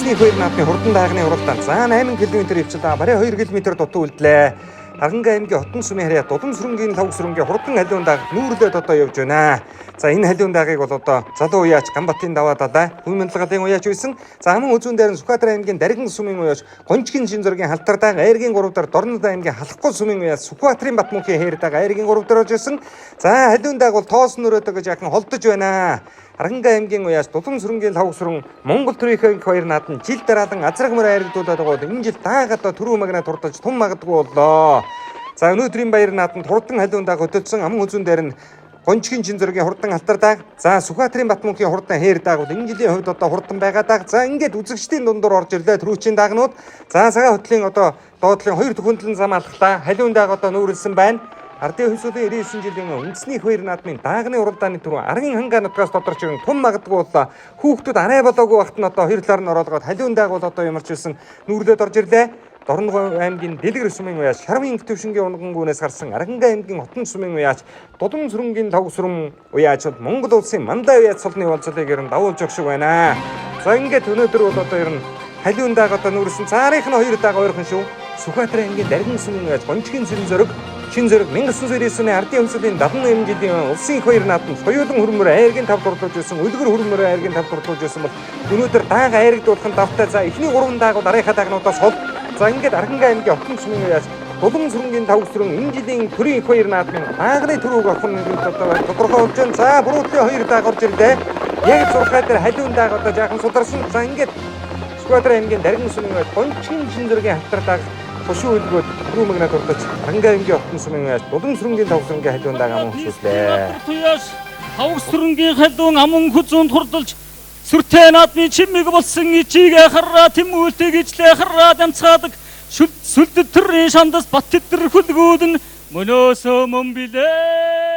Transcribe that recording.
үндэсний хоёр наадмын хурдан даагны уралдаанд 8 км хвчил барай 2 км дутуу үлдлээ. Харанга аймгийн Хотон сумын харьяа Дулам сүрэнгийн лав сүрэнгийн хурдан халиун дааг нүүрлээд одоо явж байна. За энэ халиун даагыг бол одоо залуу уяач Ганбатын даваа далай хүн мянлагын уяач байсан. За аман үзүүн дээр нь Сүхбаатар аймгийн Даргин сумын уяач Гончгийн шин зургийн халтар дааг Айргийн 3 дээр Дорнод аймгийн Халахгүй сумын уяач Сүхбаатарын Батмөнхийн хээр дааг Айргийн 3 дээр орж ирсэн. За халиун дааг бол тоосон өрөөдөө гэж яхан холдож байна. Харанга аймгийн уяач Дулам сүрэнгийн лав сүрэн Монгол төрийн хоёр наад нь жил дараалан азраг мөр айрагдуулаад байгаа бол энэ жил даагаад түрүү магнаа турдаж тун магадгүй боллоо. За өнөөдрийн баяр нааданд хурдан халиун дааг хөдөлсөн аман үзүүн дээр нь Гончгийн шин зургийн хурдан алтар дааг, за Сүхбаатарын Батмөнхийн хурдан хээр дааг бол энэ жилийн хувьд одоо хурдан байгаа дааг. За ингээд үзэгчдийн дундуур орж ирлээ түрүүчийн даагнууд. За цагаан хөтлийн одоо доотлын 2 төхөндлөн зам алхлаа. Халиун дааг одоо нүүрлсэн байна. Ардын хувьсуудын 99 жилийн үндэсний хоёр наадмын даагны уралдааны түрүү аргын хангаа нутгаас тодорч ирэн тун магадгүй боллоо. Хүүхдүүд арай болоогүй багт нь одоо хоёр талаар нь ороолгоод халиун дааг бол одоо ямарч ирсэн нүүрлээд орж ирлээ. Дорногов аймгийн Дэлгэр сумын уяач Шарвын Төвшингийн унгангүүнээс гарсан Аранга аймгийн Хотон сумын уяач Дулам сүрэнгийн лав сүрэн уяач бол Монгол улсын мандаа уяач цолны уулзалтыг ер нь давуулж өгч байна. За ингээд өнөөдөр бол одоо ер нь халиун дааг одоо нүүрсэн. Цаарынх нь хоёр дааг ойрхон шүү. Сүхбаатар аймгийн Даргин сумын уяач Гончгийн шин зураг 1999 оны ардын өмсөлийн 78 жилийн улсын их хоёр нааданд соёолон хөрмөр айргийн тав дурлуулж байсан, үлгэр хөрмөр айргийн тав дурлуулж байсан бол өнөөдөр дааг айрагдуулахын давтай. За эхний 3 дааг бол арийнхаа даагнуудаас хол. За ингээд Аранга аймгийн Хотон сумын уяач Дулам сүрэнгийн тав сүрэн энэ жилийн төрийн их хоёр наадмын даагны төрөг авах нь одоо тодорхой болж байна. За буруудлын хоёр дааг орж ирлээ. Яг зурхай дээр халиун дааг одоо жаахан сударсан. За ингээд Сүхбаатар аймгийн Даргин сумын уяач Гончгийн шин зургийн халтар дааг хошуу үлгөөд түрүү магнаа дурдаж Аранга аймгийн Хотон сумын уяач Дулам сүрэнгийн тав сүрэнгийн халиун дааг аман хөшүүллээ. Тав сүрэнгийн халиун аман хүзүүнд хурдалж сүртэй наадмын чимэг болсон ичиг хараа тэмүүлтэй гिचлээ хараа дамцаадаг сүлд төрийн шандас бат тэтэр хүлгүүдэн мөнөөсөө мөн билээ.